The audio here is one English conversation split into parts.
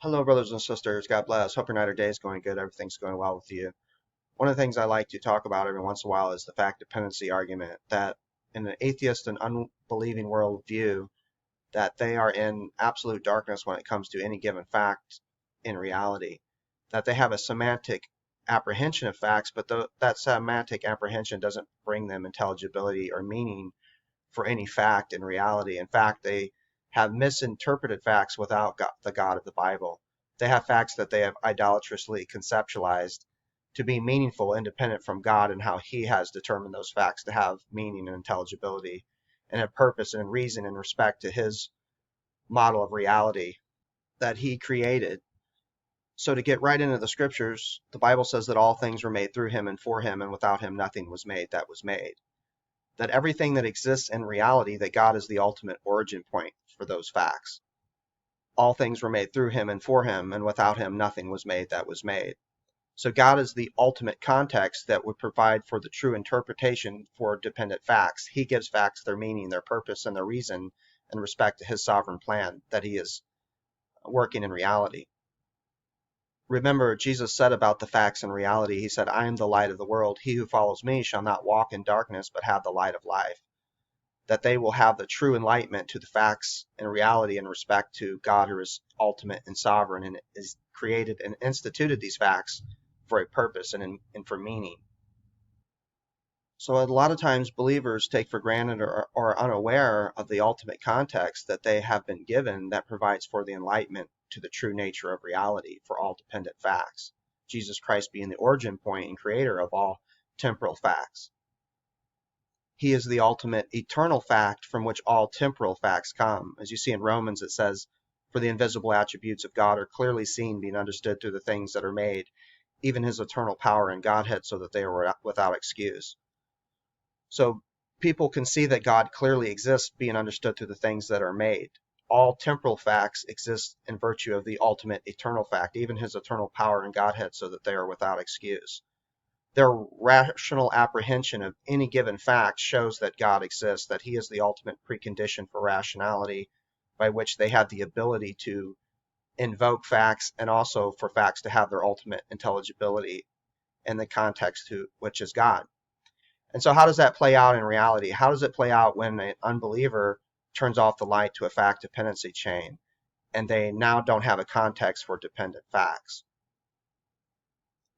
Hello, brothers and sisters. God bless. Hope your night or day is going good. Everything's going well with you. One of the things I like to talk about every once in a while is the fact dependency argument that in an atheist and unbelieving worldview, that they are in absolute darkness when it comes to any given fact in reality. That they have a semantic apprehension of facts, but that semantic apprehension doesn't bring them intelligibility or meaning for any fact in reality. In fact, they have misinterpreted facts without the God of the Bible. They have facts that they have idolatrously conceptualized to be meaningful, independent from God and how He has determined those facts to have meaning and intelligibility and a purpose and reason in respect to His model of reality that He created. So, to get right into the scriptures, the Bible says that all things were made through Him and for Him, and without Him nothing was made that was made. That everything that exists in reality, that God is the ultimate origin point for those facts. All things were made through him and for him, and without him nothing was made that was made. So God is the ultimate context that would provide for the true interpretation for dependent facts. He gives facts their meaning, their purpose, and their reason in respect to his sovereign plan that he is working in reality. Remember, Jesus said about the facts in reality, he said, I am the light of the world. He who follows me shall not walk in darkness, but have the light of life. That they will have the true enlightenment to the facts and reality in respect to God who is ultimate and sovereign and is created and instituted these facts for a purpose and for meaning. So a lot of times believers take for granted or are unaware of the ultimate context that they have been given that provides for the enlightenment to the true nature of reality for all dependent facts. Jesus Christ being the origin point and creator of all temporal facts. He is the ultimate eternal fact from which all temporal facts come. As you see in Romans, it says, for the invisible attributes of God are clearly seen, being understood through the things that are made, even his eternal power and Godhead, so that they are without excuse. So people can see that God clearly exists, being understood through the things that are made. All temporal facts exist in virtue of the ultimate eternal fact, even his eternal power and Godhead, so that they are without excuse. Their rational apprehension of any given fact shows that God exists, that he is the ultimate precondition for rationality, by which they have the ability to invoke facts and also for facts to have their ultimate intelligibility in the context to which is God. And so how does that play out in reality? How does it play out when an unbeliever turns off the light to a fact dependency chain and they now don't have a context for dependent facts?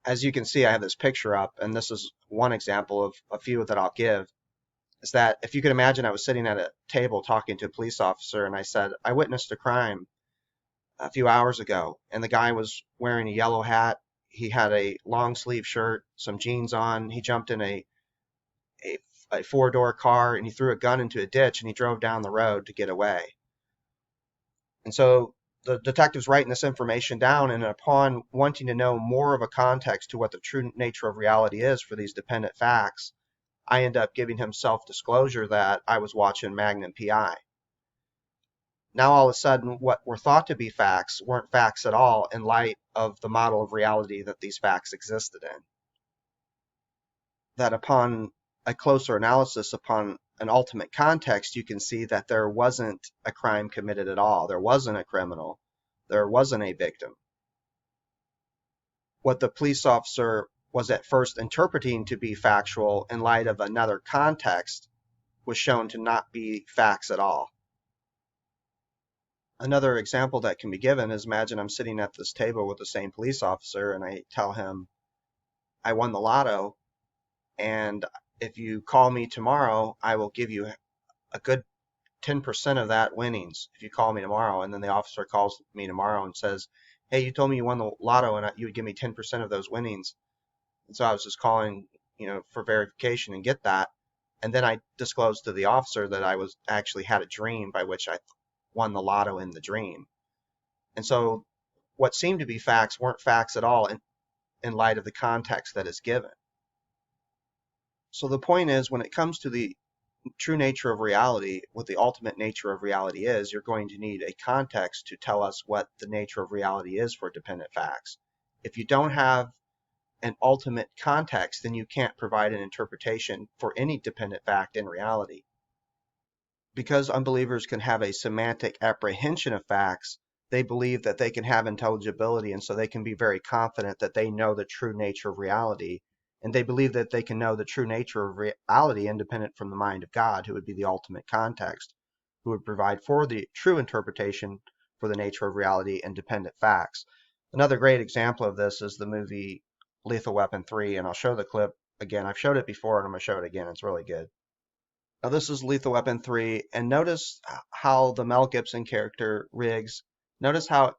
As you can see, I have this picture up, and this is one example of a few that I'll give, is that if you could imagine I was sitting at a table talking to a police officer, and I said, I witnessed a crime a few hours ago, and the guy was wearing a yellow hat. He had a long sleeve shirt, some jeans on. He jumped in a, a four-door car, and he threw a gun into a ditch, and he drove down the road to get away. And so the detective's writing this information down, and upon wanting to know more of a context to what the true nature of reality is for these dependent facts, I end up giving him self-disclosure that I was watching Magnum PI. Now all of a sudden, what were thought to be facts weren't facts at all in light of the model of reality that these facts existed in. That upon a closer analysis, upon an ultimate context, you can see that there wasn't a crime committed at all. There wasn't a criminal. There wasn't a victim. What the police officer was at first interpreting to be factual in light of another context was shown to not be facts at all. Another example that can be given is, imagine I'm sitting at this table with the same police officer and I tell him I won the lotto, and if you call me tomorrow, I will give you a good 10% of that winnings if you call me tomorrow. And then the officer calls me tomorrow and says, hey, you told me you won the lotto and you would give me 10% of those winnings. And so I was just calling, for verification and get that. And then I disclosed to the officer that I was actually had a dream by which I won the lotto in the dream. And so what seemed to be facts weren't facts at all in light of the context that is given. So the point is, when it comes to the true nature of reality, what the ultimate nature of reality is, you're going to need a context to tell us what the nature of reality is for dependent facts. If you don't have an ultimate context, then you can't provide an interpretation for any dependent fact in reality. Because unbelievers can have a semantic apprehension of facts, they believe that they can have intelligibility, and so they can be very confident that they know the true nature of reality. And they believe that they can know the true nature of reality independent from the mind of God, who would be the ultimate context, who would provide for the true interpretation for the nature of reality independent facts. Another great example of this is the movie Lethal Weapon 3, and I'll show the clip again. I've showed it before and I'm going to show it again. It's really good. Now, this is Lethal Weapon 3, and notice how the Mel Gibson character, Riggs, notice how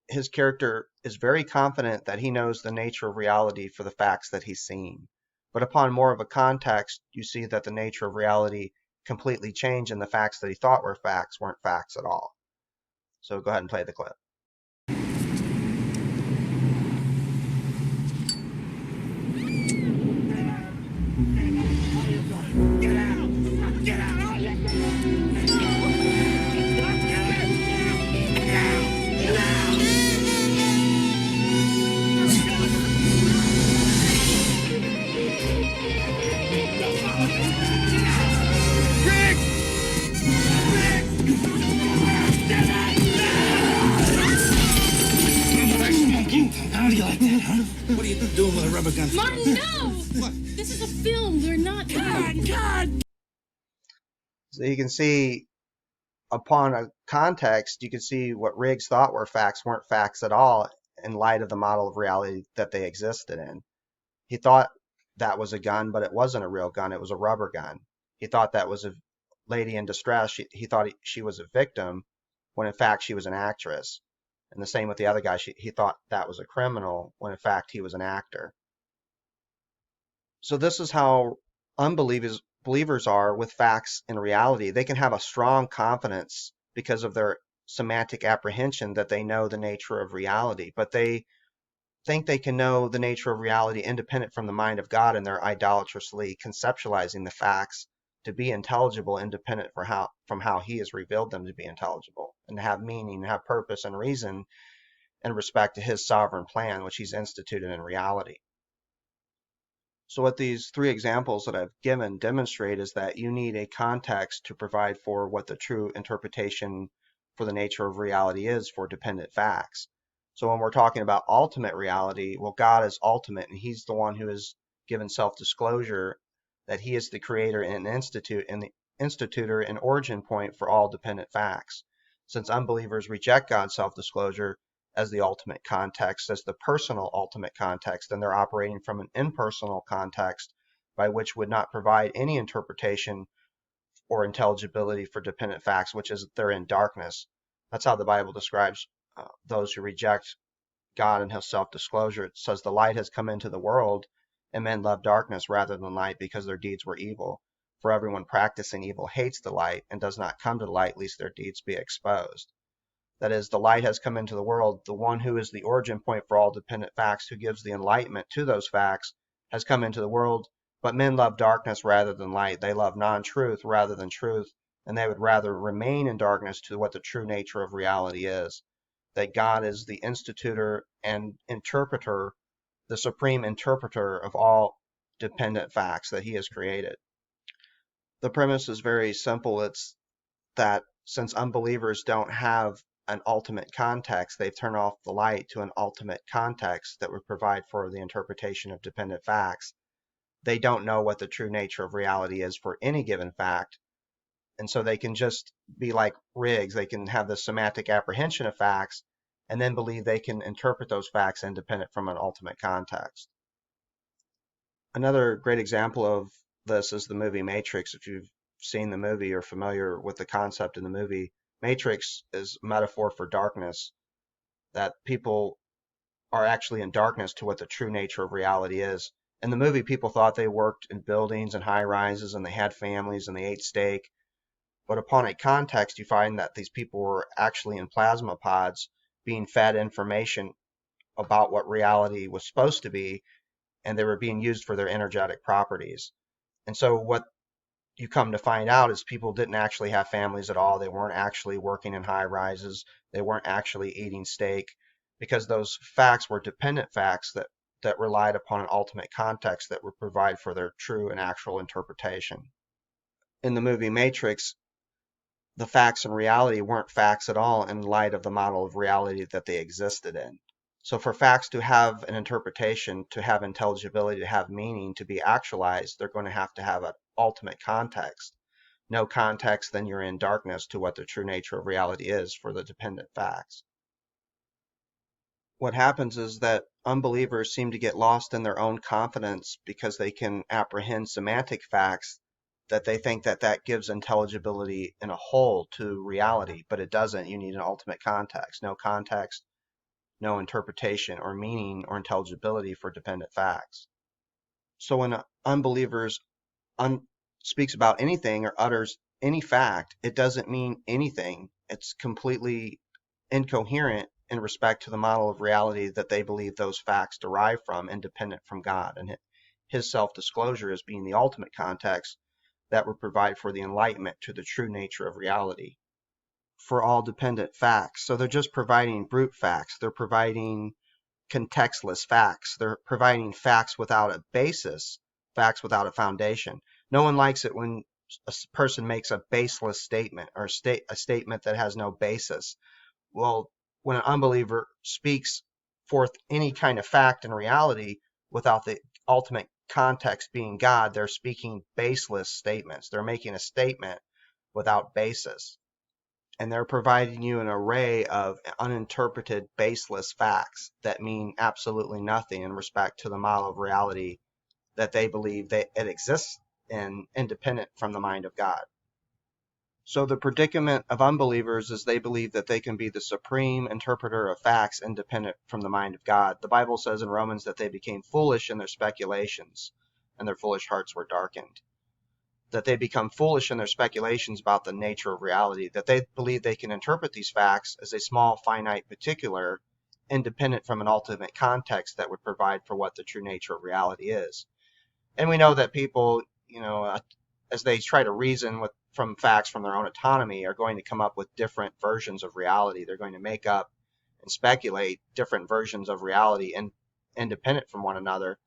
his character is very confident that he knows the nature of reality for the facts that he's seen. But upon more of a context, you see that the nature of reality completely changed, and the facts that he thought were facts weren't facts at all. So go ahead and play the clip. Get out! Get out! How do you like that, huh? What are you doing with a rubber gun? Martin, no! What? This is a film. We're not. God! So you can see, upon a context, you can see what Riggs thought were facts weren't facts at all in light of the model of reality that they existed in. He thought that was a gun, but it wasn't a real gun. It was a rubber gun. He thought that was a lady in distress. He thought she was a victim, when in fact she was an actress. And the same with the other guy. He thought that was a criminal, when in fact he was an actor. So this is how believers are with facts and reality. They can have a strong confidence because of their semantic apprehension that they know the nature of reality, but they think they can know the nature of reality independent from the mind of God, and they're idolatrously conceptualizing the facts to be intelligible independent from how he has revealed them to be intelligible and to have meaning, have purpose and reason in respect to his sovereign plan, which he's instituted in reality. So what these three examples that I've given demonstrate is that you need a context to provide for what the true interpretation for the nature of reality is for dependent facts. So when we're talking about ultimate reality, well, God is ultimate, and he's the one who has given self-disclosure that he is the creator and the institutor and origin point for all dependent facts. Since unbelievers reject God's self-disclosure as the ultimate context, as the personal ultimate context, and they're operating from an impersonal context by which would not provide any interpretation or intelligibility for dependent facts, which is they're in darkness. That's how the Bible describes those who reject God and his self-disclosure. It says the light has come into the world, and men love darkness rather than light because their deeds were evil. For everyone practicing evil hates the light and does not come to the light, lest their deeds be exposed. That is, the light has come into the world. The one who is the origin point for all dependent facts, who gives the enlightenment to those facts, has come into the world. But men love darkness rather than light. They love non-truth rather than truth, and they would rather remain in darkness to what the true nature of reality is. That God is the institutor and interpreter, the supreme interpreter of all dependent facts that he has created. The premise is very simple. It's that since unbelievers don't have an ultimate context, they've turned off the light to an ultimate context that would provide for the interpretation of dependent facts. They don't know what the true nature of reality is for any given fact, and so they can just be like Riggs. They can have the semantic apprehension of facts and then believe they can interpret those facts independent from an ultimate context. Another great example of this is the movie Matrix. If you've seen the movie or familiar with the concept in the movie, Matrix is a metaphor for darkness, that people are actually in darkness to what the true nature of reality is. In the movie, people thought they worked in buildings and high rises and they had families and they ate steak. But upon a context, you find that these people were actually in plasma pods being fed information about what reality was supposed to be, and they were being used for their energetic properties. And so what you come to find out is people didn't actually have families at all. They weren't actually working in high rises. They weren't actually eating steak, because those facts were dependent facts that relied upon an ultimate context that would provide for their true and actual interpretation. In the movie Matrix, the facts in reality weren't facts at all in light of the model of reality that they existed in. So for facts to have an interpretation, to have intelligibility, to have meaning, to be actualized, they're going to have an ultimate context. No context, then you're in darkness to what the true nature of reality is for the dependent facts. What happens is that unbelievers seem to get lost in their own confidence because they can apprehend semantic facts that they think that that gives intelligibility in a whole to reality, but it doesn't. You need an ultimate context. No context, no interpretation or meaning or intelligibility for dependent facts. So when unbelievers speaks about anything or utters any fact, it doesn't mean anything. It's completely incoherent in respect to the model of reality that they believe those facts derive from, independent from God, and his self-disclosure as being the ultimate context that would provide for the enlightenment to the true nature of reality for all dependent facts. So they're just providing brute facts. They're providing contextless facts. They're providing facts without a basis, facts without a foundation. No one likes it when a person makes a baseless statement or a statement that has no basis. Well, when an unbeliever speaks forth any kind of fact in reality without the ultimate context being God, they're speaking baseless statements. They're making a statement without basis. And they're providing you an array of uninterpreted, baseless facts that mean absolutely nothing in respect to the model of reality that they believe that it exists in, independent from the mind of God. So the predicament of unbelievers is they believe that they can be the supreme interpreter of facts independent from the mind of God. The Bible says in Romans that they became foolish in their speculations, and their foolish hearts were darkened. That they become foolish in their speculations about the nature of reality, that they believe they can interpret these facts as a small, finite particular, independent from an ultimate context that would provide for what the true nature of reality is. And we know that people, as they try to reason from facts from their own autonomy, are going to come up with different versions of reality. They're going to make up and speculate different versions of reality independent from one another.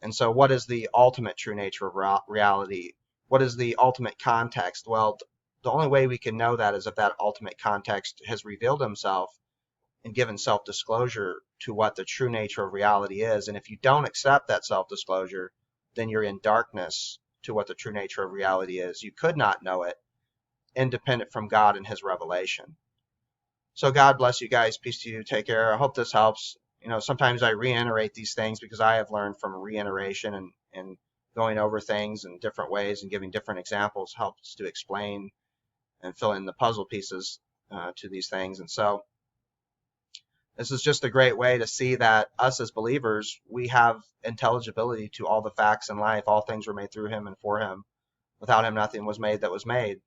And so what is the ultimate true nature of reality? What is the ultimate context? Well, the only way we can know that is if that ultimate context has revealed himself and given self-disclosure to what the true nature of reality is. And if you don't accept that self-disclosure, then you're in darkness to what the true nature of reality is. You could not know it independent from God and his revelation. So God bless you guys. Peace to you. Take care. I hope this helps. Sometimes I reiterate these things because I have learned from reiteration and going over things in different ways and giving different examples helps to explain and fill in the puzzle pieces to these things. And so this is just a great way to see that us as believers, we have intelligibility to all the facts in life. All things were made through him and for him. Without him, nothing was made that was made.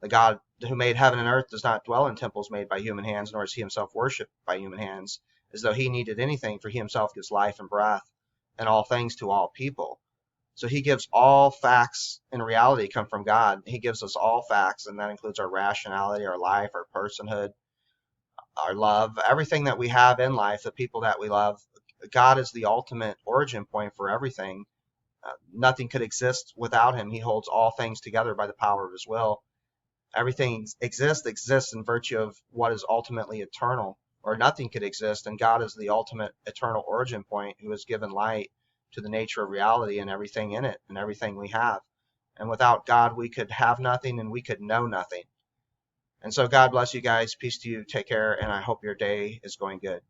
The God who made heaven and earth does not dwell in temples made by human hands, nor is he himself worshipped by human hands, as though he needed anything, for he himself gives life and breath and all things to all people. So he gives all facts in reality come from God. He gives us all facts, and that includes our rationality, our life, our personhood, our love, everything that we have in life, the people that we love. God is the ultimate origin point for everything. Nothing could exist without him. He holds all things together by the power of his will. Everything exists in virtue of what is ultimately eternal, or nothing could exist, and God is the ultimate eternal origin point who has given light to the nature of reality and everything in it and everything we have. And without God, we could have nothing and we could know nothing. And so God bless you guys. Peace to you. Take care. And I hope your day is going good.